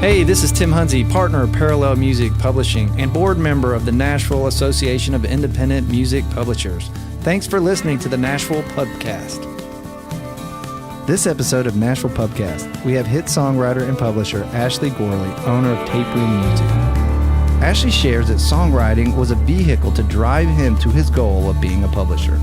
Hey, this is Tim Hunzy, partner of Parallel Music Publishing and board member of the Nashville Association of Independent Music Publishers. Thanks for listening to the Nashville Pubcast. This episode of Nashville Pubcast, we have hit songwriter and publisher Ashley Gorley, owner of Tape Room Music. Ashley shares that songwriting was a vehicle to drive him to his goal of being a publisher.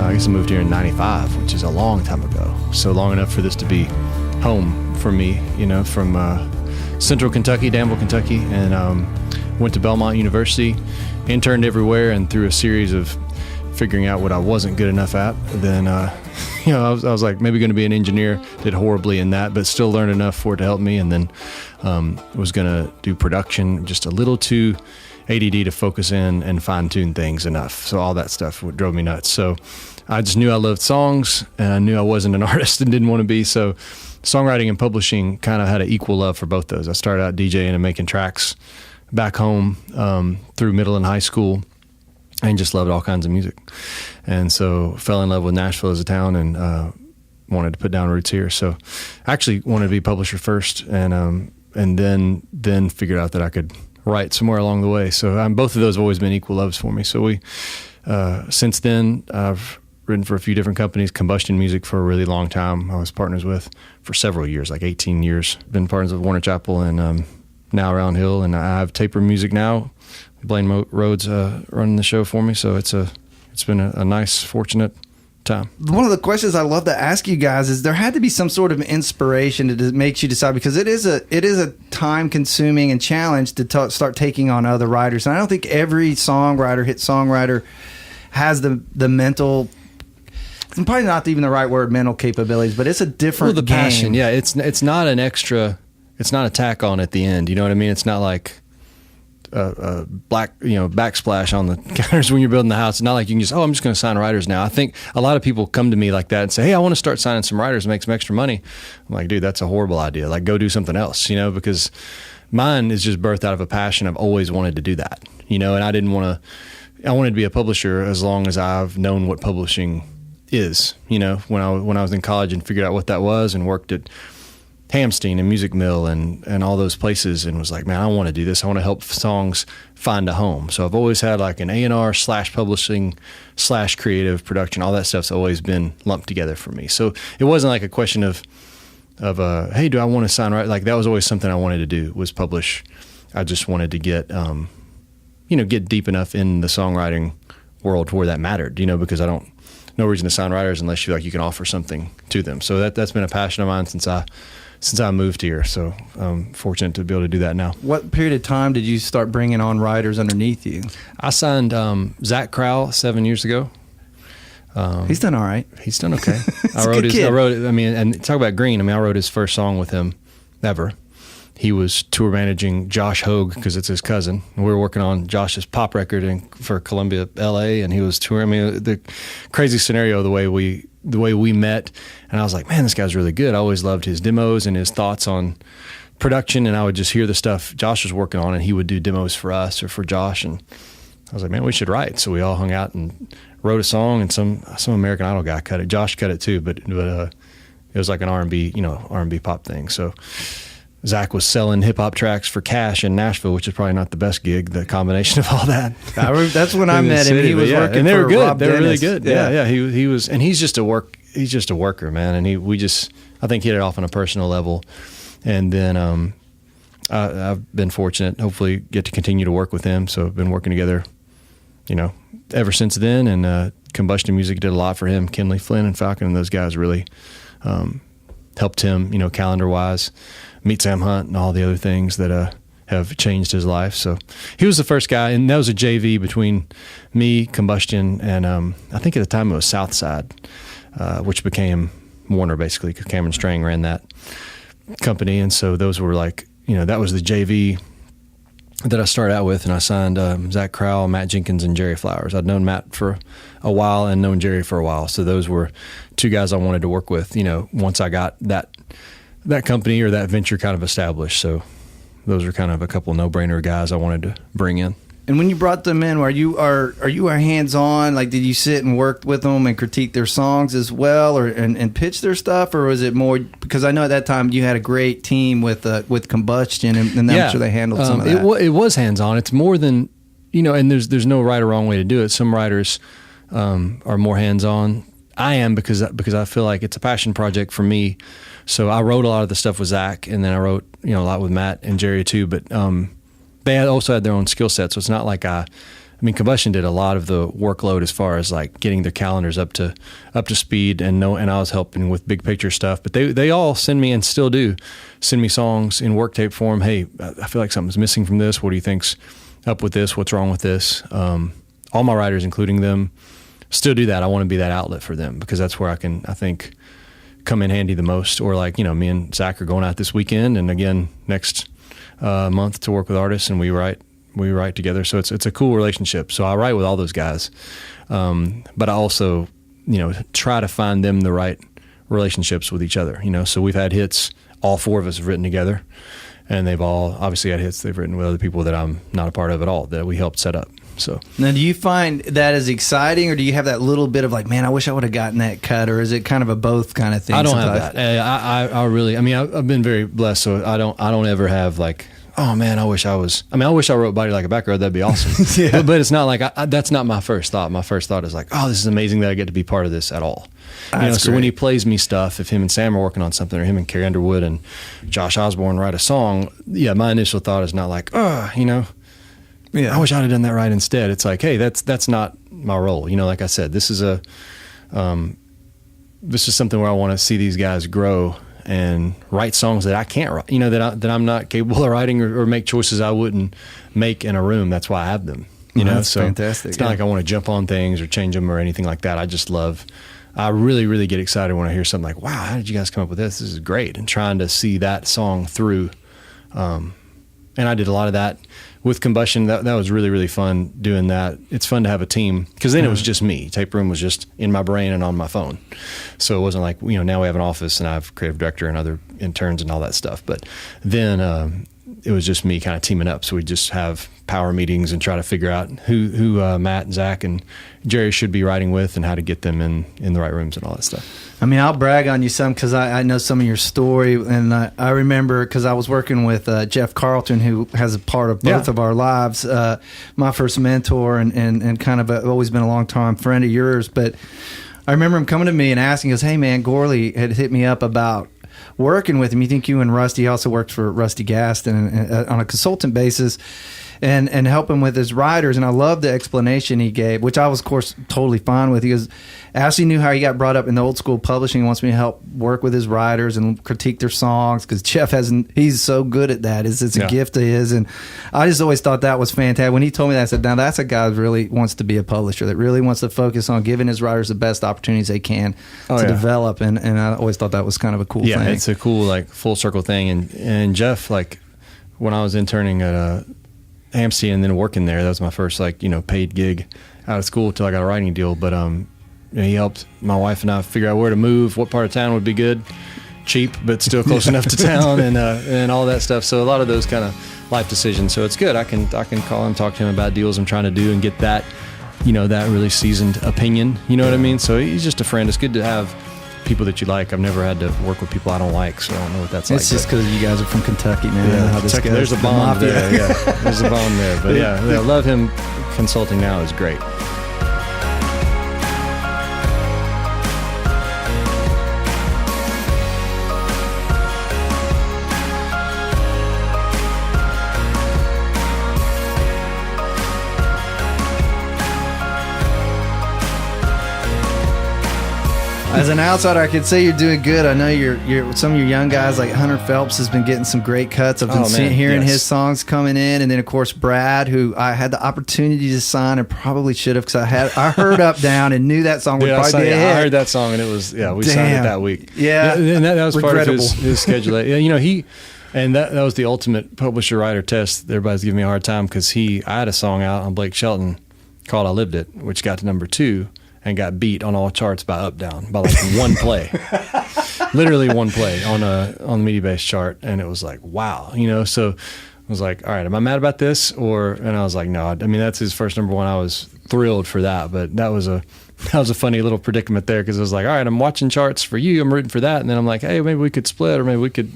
I guess I moved here in 95, which is a long time ago. So long enough for this to be home for me, you know, from Central Kentucky, Danville, Kentucky, and went to Belmont University, interned everywhere, and through a series of figuring out what I wasn't good enough at, then, you know, I was like maybe going to be an engineer, did horribly in that, but still learned enough for it to help me, and then was going to do production, just a little too ADD to focus in and fine-tune things enough. So all that stuff drove me nuts. So I just knew I loved songs, and I knew I wasn't an artist and didn't want to be. So songwriting and publishing kind of had an equal love for both those. I started out DJing and making tracks back home through middle and high school, and just loved all kinds of music. And so fell in love with Nashville as a town, and wanted to put down roots here. So I actually wanted to be a publisher first, and then figured out that I could write somewhere along the way. So both of those have always been equal loves for me. So since then, I've written for a few different companies. Combustion Music for a really long time I was partners with for several years, like 18 years. Been partners with Warner Chappell and now Round Hill, and I have Tape Room Music now. Blaine Rhodes running the show for me, so it's been a nice, fortunate time. One of the questions I love to ask you guys is there had to be some sort of inspiration that makes you decide, because it is a time consuming and challenge to start taking on other writers. And I don't think every hit songwriter has the mental, probably not even the right word, mental capabilities, but it's a different the game. Passion. Yeah, it's not an extra, it's not a tack on at the end. You know what I mean? It's not like a backsplash on the counters when you're building the house. It's not like you can just, I'm just going to sign writers now. I think a lot of people come to me like that and say, hey, I want to start signing some writers and make some extra money. I'm like, dude, that's a horrible idea. Like, go do something else, you know, because mine is just birthed out of a passion. I've always wanted to do that, you know, and I wanted to be a publisher as long as I've known what publishing is, you know, when I was in college and figured out what that was, and worked at Hamstein and Music Mill and all those places, and was like, man, I want to do this. I want to help songs find a home. So I've always had like an A&R / publishing / creative production. All that stuff's always been lumped together for me. So it wasn't like a question of hey, do I want to sign right? Like, that was always something I wanted to do, was publish. I just wanted to get deep enough in the songwriting world where that mattered, you know, because no reason to sign writers unless you can offer something to them. So that's been a passion of mine since I moved here. So I'm fortunate to be able to do that now. What period of time did you start bringing on writers underneath you? I signed Zach Crowell 7 years ago. He's done all right. He's done okay. I talk about Green. I wrote his first song with him ever. He was tour managing Josh Hogue, because it's his cousin. We were working on Josh's pop record for Columbia, LA, and he was touring. The crazy scenario, the way we met, and I was like, man, this guy's really good. I always loved his demos and his thoughts on production, and I would just hear the stuff Josh was working on, and he would do demos for us or for Josh, and I was like, man, we should write. So we all hung out and wrote a song, and some American Idol guy cut it. Josh cut it too, but it was like an R&B pop thing. So Zach was selling hip-hop tracks for cash in Nashville, which is probably not the best gig, the combination of all that. That's when I met him. He was working, and they were good. Rob they were Dennis. really good. Yeah. He was, and he's just a worker, man. And I think hit it off on a personal level. And then I've been fortunate, hopefully get to continue to work with him. So I've been working together, you know, ever since then. And Combustion Music did a lot for him. Kenley Flynn and Falcon and those guys really helped him, you know, calendar-wise. Meet Sam Hunt and all the other things that have changed his life. So he was the first guy, and that was a JV between me, Combustion, and I think at the time it was Southside, which became Warner, basically, because Cameron Strang ran that company. And so those were like, you know, that was the JV that I started out with, and I signed Zach Crowell, Matt Jenkins, and Jerry Flowers. I'd known Matt for a while and known Jerry for a while. So those were two guys I wanted to work with, you know, once I got that company or that venture kind of established. So those are kind of a couple no-brainer guys I wanted to bring in. And when you brought them in, are you hands on? Like, did you sit and work with them and critique their songs as well, and pitch their stuff, or was it more? Because I know at that time you had a great team with Combustion, and I'm sure they handled some of that. It was hands on. It's more than and there's no right or wrong way to do it. Some writers are more hands on. I am because I feel like it's a passion project for me. So I wrote a lot of the stuff with Zach, and then I wrote a lot with Matt and Jerry too. But they also had their own skill set, so it's not like Combustion did a lot of the workload as far as like getting their calendars up to speed, and I was helping with big picture stuff. But they all send me, and still do send me, songs in work tape form. Hey, I feel like something's missing from this. What do you think's up with this? What's wrong with this? All my writers, including them, still do that. I want to be that outlet for them, because that's where I think come in handy the most. Or like me and Zach are going out this weekend, and again next month to work with artists, and we write together. So it's a cool relationship. So I write with all those guys, but I also try to find them the right relationships with each other. So we've had hits, all four of us have written together, and they've all obviously had hits they've written with other people that I'm not a part of at all, that we helped set up. So now, do you find that as exciting, or do you have that little bit of like, man, I wish I would have gotten that cut, or is it kind of a both kind of thing? I don't have that. I really, I've been very blessed, so I don't ever have like, oh man, I wish I wrote Body Like a Back Road. That'd be awesome. Yeah. But it's not like that's not my first thought. My first thought is like, oh, this is amazing that I get to be part of this at all. So when he plays me stuff, if him and Sam are working on something, or him and Carrie Underwood and Josh Osborne write a song, my initial thought is not like, I wish I'd have done that right instead. It's like, hey, that's not my role. Like I said, this is something where I want to see these guys grow and write songs that I can't write, that I'm not capable of writing, or make choices I wouldn't make in a room. That's why I have them, That's so fantastic. It's not like I want to jump on things or change them or anything like that. I really, really get excited when I hear something like, wow, how did you guys come up with this? This is great. And trying to see that song through. And I did a lot of that with Combustion. That was really, really fun doing that. It's fun to have a team, because then it was just me. Tape Room was just in my brain and on my phone. So it wasn't like, now we have an office and I have creative director and other interns and all that stuff. But then it was just me kind of teaming up. So we just have power meetings and try to figure out who Matt and Zach and Jerry should be writing with, and how to get them in the right rooms and all that stuff. I'll brag on you some, because I know some of your story, and I remember, because I was working with Jeff Carlton, who has a part of both of our lives, my first mentor, and kind of always been a long-time friend of yours. But I remember him coming to me and asking, he goes, hey man, Gorley had hit me up about working with him. You think you and Rusty, he also worked for Rusty Gaston on a consultant basis, and help him with his writers. And I love the explanation he gave, which I was, of course, totally fine with. He goes, Ashley knew how he got brought up in the old school publishing. He wants me to help work with his writers and critique their songs, because Jeff he's so good at that. It's a gift of his. And I just always thought that was fantastic. When he told me that, I said, now that's a guy who really wants to be a publisher, that really wants to focus on giving his writers the best opportunities they can to develop. And I always thought that was kind of a cool thing. Yeah, it's a cool, like, full circle thing. And Jeff, like, when I was interning at AMC and then working there, that was my first paid gig out of school till I got a writing deal. But he helped my wife and I figure out where to move, what part of town would be good, cheap but still close enough to town, and all that stuff. So a lot of those kind of life decisions. So it's good. I can call him, talk to him about deals I'm trying to do, and get that that really seasoned opinion. You know what I mean? So he's just a friend. It's good to have people that you like. I've never had to work with people I don't like, so I don't know what that's like. It's just because you guys are from Kentucky, man. Yeah, how this goes. There's a bond there. Yeah, there's a bond there. But yeah, I love him. Consulting now is great. As an outsider, I could say you're doing good. I know you're some of your young guys, like Hunter Phelps, has been getting some great cuts. I've been hearing his songs coming in, and then of course Brad, who I had the opportunity to sign and probably should have, because I heard Up Down and knew that song would probably be a hit. I heard that song, and it was we signed it that week. Yeah, and that was part of his schedule. Yeah, and that was the ultimate publisher writer test. Everybody's giving me a hard time because I had a song out on Blake Shelton called "I Lived It," which got to number 2. And got beat on all charts by Up Down by like one play, literally one play on the Media Base chart, and it was like, wow, So was like, all right, am I mad about this? And I was like, no, I mean, that's his first number one. I was thrilled for that, but that was a funny little predicament there, because I was like, all right, I'm watching charts for you, I'm rooting for that, and then I'm like, hey, maybe we could split, or maybe we could,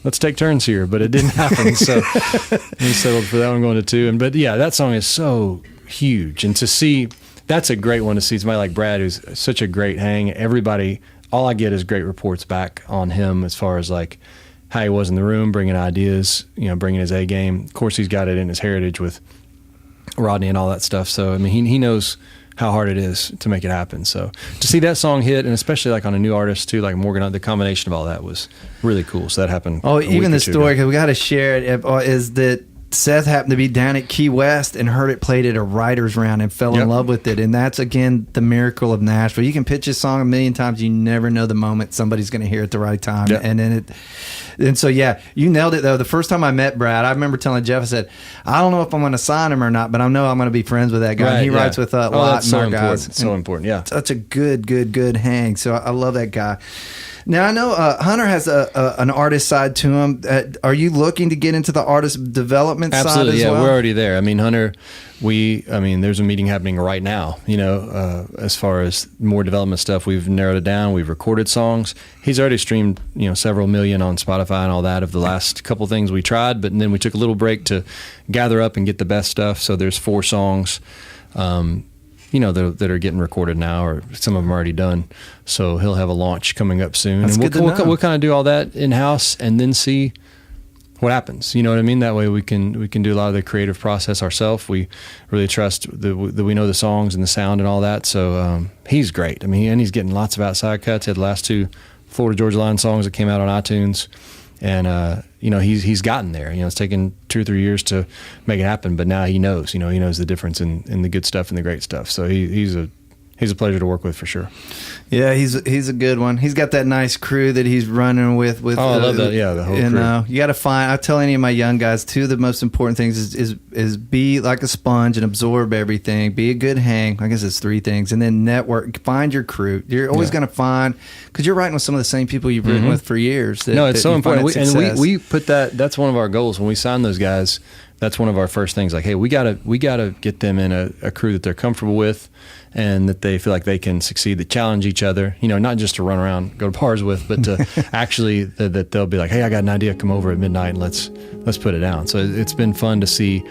let's take turns here, but it didn't happen. So we settled for that one, going to 2. But yeah, that song is so huge, and to see, that's a great one to see somebody like Brad, who's such a great hang. Everybody, all I get is great reports back on him as far as like how he was in the room, bringing ideas, bringing his A game. Of course, he's got it in his heritage with Rodney and all that stuff. So, I mean, he knows how hard it is to make it happen. So to see that song hit, and especially like on a new artist too, like Morgan, the combination of all that was really cool. So that happened. Oh, even the story, because we got to share it, is that Seth happened to be down at Key West and heard it played at a writer's round and fell in love with it. And that's, again, the miracle of Nashville. You can pitch a song a million times. You never know the moment somebody's going to hear it at the right time. Yep. And so, yeah, you nailed it, though. The first time I met Brad, I remember telling Jeff, I said, I don't know if I'm going to sign him or not, but I know I'm going to be friends with that guy. Right, and he writes with a lot of our guys. It's so important, yeah. Such a good hang. So I love that guy. Now, I know Hunter has an artist side to him. Are you looking to get into the artist development side as well? Absolutely, yeah. We're already there. I mean, Hunter, there's a meeting happening right now, as far as more development stuff. We've narrowed it down. We've recorded songs. He's already streamed, several million on Spotify and all that of the last couple things we tried, but then we took a little break to gather up and get the best stuff. So there's 4 songs. That are getting recorded now, or some of them are already done. So he'll have a launch coming up soon. That's good to know. We'll kind of do all that in-house and then see what happens. You know what I mean? That way we can do a lot of the creative process ourselves. We really trust that we know the songs and the sound and all that. So he's great. I mean, and he's getting lots of outside cuts. He had the last 2 Florida Georgia Line songs that came out on iTunes. And, he's gotten there. It's taken 2 or 3 years to make it happen, but now he knows, he knows the difference in the good stuff and the great stuff. So he's a pleasure to work with for sure. Yeah, he's a good one. He's got that nice crew that he's running with. I love that. Yeah, the whole crew. You got to find. I tell any of my young guys, 2 of the most important things is be like a sponge and absorb everything. Be a good hang. I guess it's 3 things, and then network. Find your crew. You're always going to find, because you're writing with some of the same people you've written with for years. It's so important. We put that. That's one of our goals when we sign those guys. That's one of our first things. Like, hey, we gotta get them in a crew that they're comfortable with, and that they feel like they can succeed, that challenge each other, not just to run around, go to bars with, but to actually that they'll be like, hey, I got an idea, come over at midnight and let's put it down. So it's been fun to see.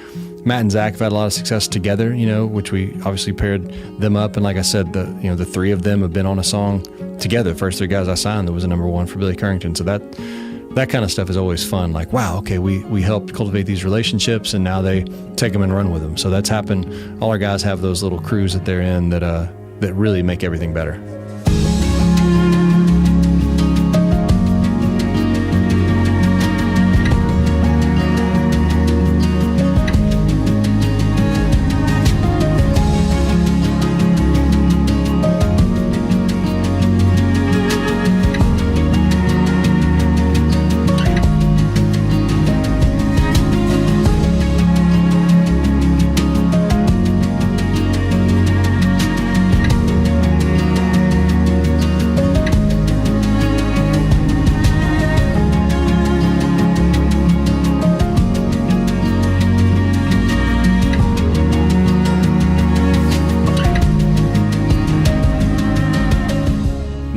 Matt and Zach have had a lot of success together, which we obviously paired them up. And like I said, the 3 of them have been on a song together. The first 3 guys I signed, that was a number 1 for Billy Currington. So that kind of stuff is always fun. Like, wow, okay, we helped cultivate these relationships, and now they take them and run with them. So that's happened. All our guys have those little crews that they're in that really make everything better.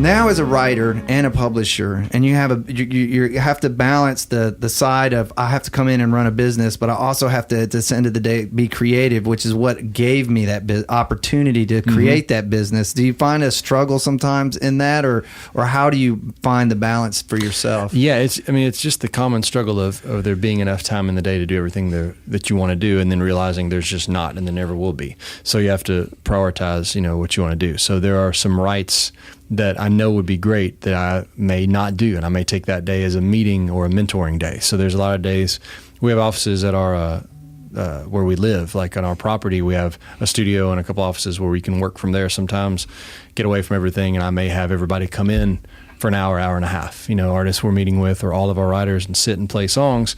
Now, as a writer and a publisher, and you have to balance the side of, I have to come in and run a business, but I also have to, at the end of the day, be creative, which is what gave me that opportunity to create that business. Do you find a struggle sometimes in that, or how do you find the balance for yourself? Yeah, it's just the common struggle of there being enough time in the day to do everything that you want to do, and then realizing there's just not, and there never will be. So you have to prioritize, what you want to do. So there are some rights that I know would be great that I may not do, and I may take that day as a meeting or a mentoring day. So there's a lot of days. We have offices at our where we live, like on our property. We have a studio and a couple offices where we can work from there sometimes, get away from everything, and I may have everybody come in for an hour and a half, artists we're meeting with or all of our writers, and sit and play songs.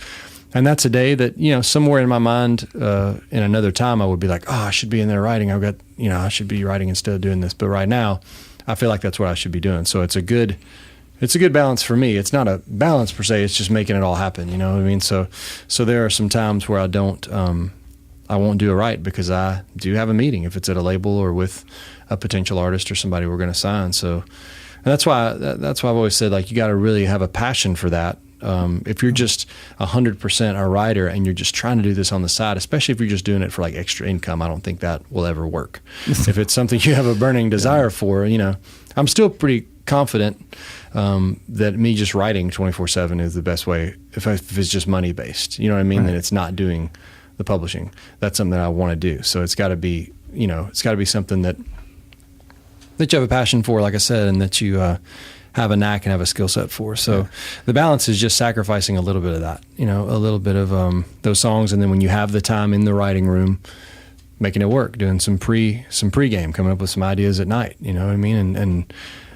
And that's a day that, somewhere in my mind, in another time, I would be like, oh, I should be in there writing. I should be writing instead of doing this. But right now, I feel like that's what I should be doing. So it's a good it's a good balance for me. It's not a balance per se. It's just making it all happen. You know what I mean? So there are some times where I won't do it right because I do have a meeting if it's at a label or with a potential artist or somebody we're going to sign. So and that's why I've always said, like, you got to really have a passion for that. If you're just 100% a writer and you're just trying to do this on the side, especially if you're just doing it for like extra income, I don't think that will ever work. If it's something you have a burning desire for, you know, I'm still pretty confident that me just writing 24/7 is the best way. If it's just money based, you know what I mean, right. then it's not doing the publishing. That's something that I want to do. So it's got to be, you know, it's got to be something that you have a passion for, like I said, and that you have a knack and have a skill set for. So the balance is just sacrificing a little bit of that, you know, a little bit of those songs, and then when you have the time in the writing room, making it work, doing some pregame, coming up with some ideas at night, you know what I mean,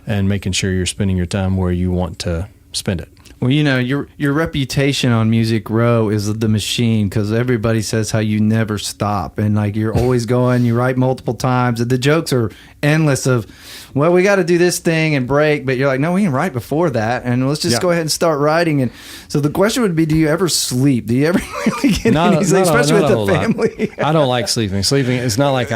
and making sure you're spending your time where you want to spend it. Well, you know, your reputation on Music Row is the machine, because everybody says how you never stop, and like you're always going. You write multiple times, and the jokes are endless. Of, well, we got to do this thing and break, but you're like, no, we can write before that, and let's just go ahead and start writing. And so the question would be, do you ever sleep? Do you ever really get any sleep, especially with the family? I don't like sleeping. Sleeping, it's not like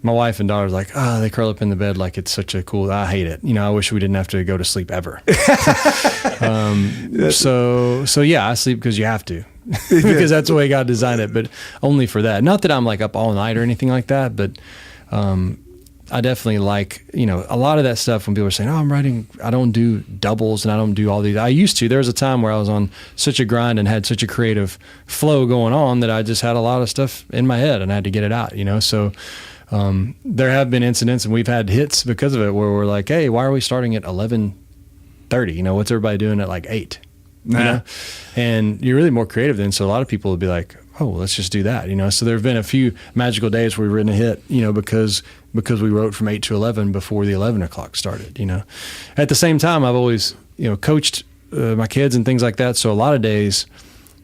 my wife and daughter's like, they curl up in the bed like it's such a cool, I hate it. You know, I wish we didn't have to go to sleep ever. So yeah, I sleep because you have to, because that's the way God designed it, but only for that. Not that I'm like up all night or anything like that, but I definitely like, you know, a lot of that stuff when people are saying, I'm writing, I don't do doubles and I don't do all these. I used to. There was a time where I was on such a grind and had such a creative flow going on that I just had a lot of stuff in my head and I had to get it out, you know, so there have been incidents, and we've had hits because of it, where we're like, hey, why are we starting at 11:30? You know, what's everybody doing at like 8? You know, and you're really more creative then. So a lot of people would be like, oh, well, let's just do that. You know, so there have been a few magical days where we've written a hit, you know, because we wrote from 8 to 11 before the 11 o'clock started. You know, at the same time, I've always, you know, coached my kids and things like that. So a lot of days,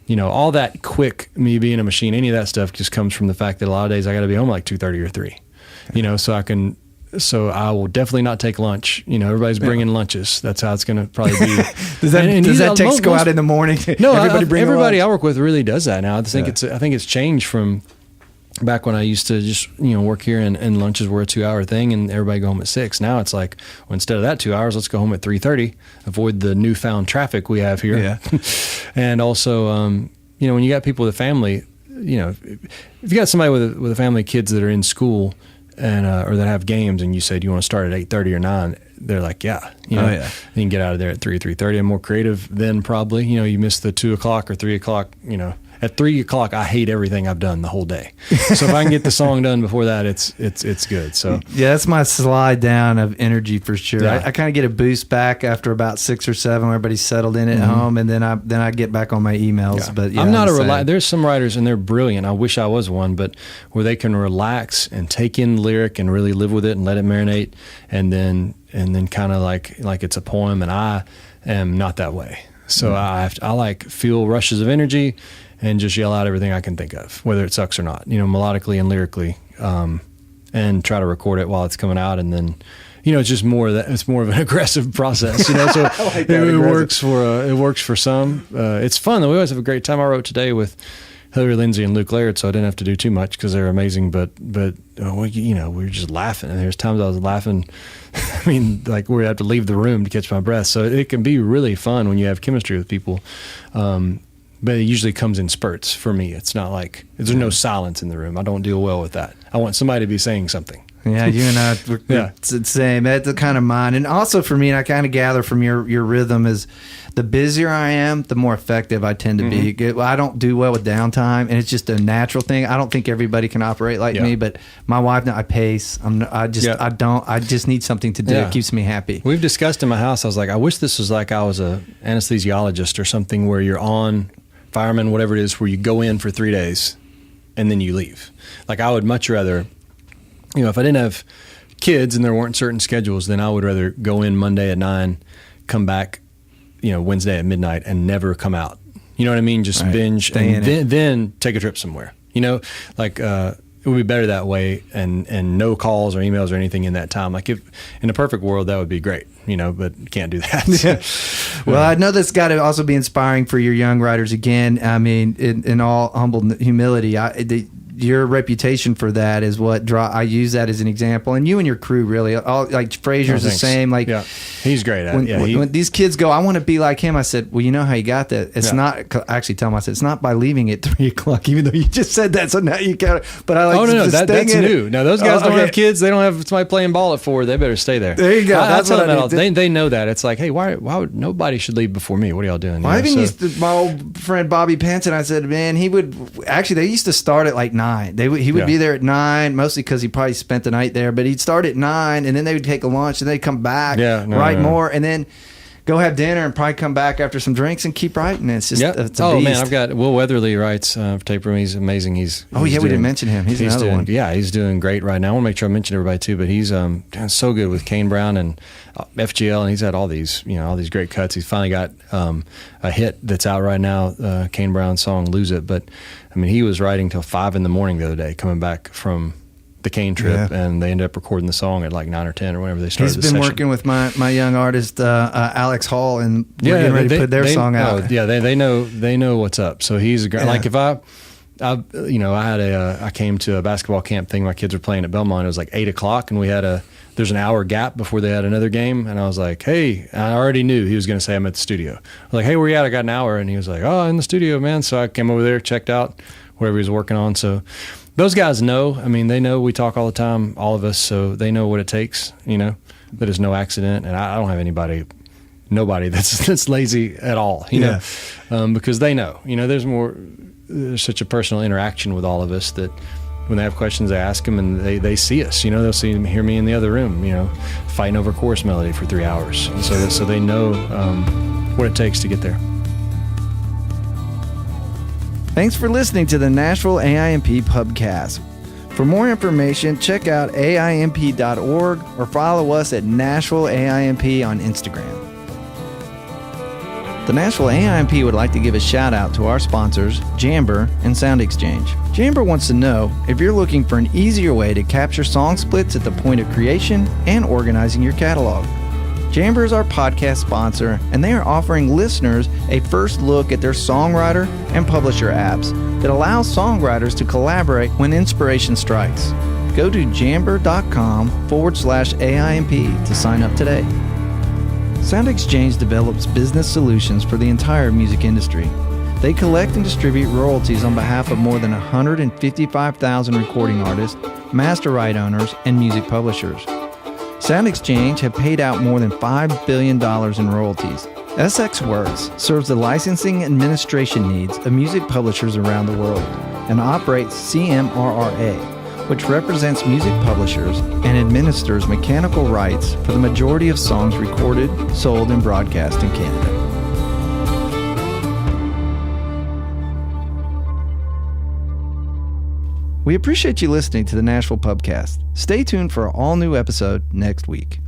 you know, all that quick, me being a machine, any of that stuff just comes from the fact that a lot of days I got to be home like 2:30 or 3, you know, so I will definitely not take lunch. You know, everybody's bringing lunches. That's how it's going to probably be. Does that text go out in the morning? No, everybody I work with really does that now. I think it's changed from back when I used to just, you know, work here and lunches were a 2-hour thing and everybody go home at 6. Now it's like, well, instead of that 2 hours, let's go home at 3:30, avoid the newfound traffic we have here. Yeah. And also, you know, when you got people with a family, you know, if you got somebody with a family, kids that are in school and or that have games, and you said you want to start at 8:30 or 9, they're like, yeah, you know, you can get out of there at 3:30. I'm more creative then, probably. You know, you miss the 2 o'clock or 3 o'clock, you know. At 3 o'clock, I hate everything I've done the whole day. So if I can get the song done before that, it's good. So yeah, that's my slide down of energy for sure. Yeah. I kind of get a boost back after about 6 or 7 when everybody's settled in at home, and then I get back on my emails. Yeah. But yeah, I'm not there's some writers, and they're brilliant. I wish I was one, but where they can relax and take in the lyric and really live with it and let it marinate, and then kind of like it's a poem. And I am not that way. So I like feel rushes of energy and just yell out everything I can think of, whether it sucks or not, you know, melodically and lyrically, and try to record it while it's coming out. And then, you know, it's just it's more of an aggressive process, you know, so it works for some. It's fun though. We always have a great time. I wrote today with Hillary Lindsay and Luke Laird, so I didn't have to do too much because they're amazing, but you know, we were just laughing, and there's times I was laughing. I mean, like we had to leave the room to catch my breath. So it can be really fun when you have chemistry with people. But it usually comes in spurts for me. It's not like there's no silence in the room. I don't deal well with that. I want somebody to be saying something. Yeah, you and I, it's the same. That's the kind of mine. And also for me, and I kind of gather from your rhythm, is the busier I am, the more effective I tend to be. I don't do well with downtime, and it's just a natural thing. I don't think everybody can operate like me, but my wife, I pace. I just need something to do. It keeps me happy. We've discussed in my house, I was like, I wish this was like I was a anesthesiologist or something, where you're on fireman, whatever it is, where you go in for 3 days and then you leave. Like I would much rather, you know, if I didn't have kids and there weren't certain schedules, then I would rather go in Monday at 9, come back, you know, Wednesday at midnight, and never come out. You know what I mean? Just binge and then take a trip somewhere. You know, like it would be better that way, and no calls or emails or anything in that time. Like, if in a perfect world, that would be great, but you can't do that. Well, I know that's got to also be inspiring for your young writers. Again, I mean, in all humble humility, your reputation for that is what I use that as an example, and you and your crew really. Like Fraser's the same. Like, yeah, he's great at it. When these kids go, I want to be like him. I said, well, you know how you got that? It's not. I actually tell them, I said, it's not by leaving at 3:00, even though you just said that. So now you got. But I like. No, that's new. Now those guys don't have kids. They don't have somebody playing ball at 4. They better stay there. There you go. That's what I mean. They know that. It's like, hey, why would nobody should leave before me? What are y'all doing? Well, I even used to, my old friend Bobby Penson. I said, man, he would actually. They used to start at like 9. He would be there at 9, mostly because he probably spent the night there. But he'd start at 9, and then they would take a lunch, and they'd come back, write more, and then go have dinner, and probably come back after some drinks and keep writing. It's just it's a beast. Man, I've got Will Weatherly writes for Tape Room. He's amazing. We didn't mention him. He's another one. Yeah, he's doing great right now. I want to make sure I mention everybody too. But he's doing so good with Kane Brown and FGL, and he's had all these great cuts. He's finally got a hit that's out right now, Kane Brown's song "Lose It." But I mean, he was writing till 5 a.m. the other day, coming back from the Kane trip, and they ended up recording the song at like 9 or 10 or whenever they started. He's been working with my young artist Alex Hall, and we're getting ready to put their song out. They know what's up. So he's a great. Like if I came to a basketball camp thing. My kids were playing at Belmont. It was like 8:00, and there's an hour gap before they had another game. And I was like, hey, I already knew he was going to say I'm at the studio. I was like, hey, where you at? I got an hour. And he was like, oh, in the studio, man. So I came over there, checked out whatever he was working on. So those guys know. I mean, they know we talk all the time, all of us. So they know what it takes, that it's no accident. And I don't have nobody that's lazy at all, because they know, there's such a personal interaction with all of us that when they have questions, they ask them, and they see us. They'll hear me in the other room, fighting over chorus melody for 3 hours. And so they know what it takes to get there. Thanks for listening to the Nashville AIMP Pubcast. For more information, check out AIMP.org or follow us at Nashville AIMP on Instagram. The Nashville AIMP would like to give a shout out to our sponsors, Jamber and Sound Exchange. Jamber wants to know if you're looking for an easier way to capture song splits at the point of creation and organizing your catalog. Jamber is our podcast sponsor, and they are offering listeners a first look at their songwriter and publisher apps that allows songwriters to collaborate when inspiration strikes. Go to jamber.com/AIMP to sign up today. Sound Exchange develops business solutions for the entire music industry. They collect and distribute royalties on behalf of more than 155,000 recording artists, master right owners, and music publishers. Sound Exchange have paid out more than $5 billion in royalties. SX Works serves the licensing and administration needs of music publishers around the world and operates CMRRA, which represents music publishers and administers mechanical rights for the majority of songs recorded, sold, and broadcast in Canada. We appreciate you listening to the Nashville Pubcast. Stay tuned for an all-new episode next week.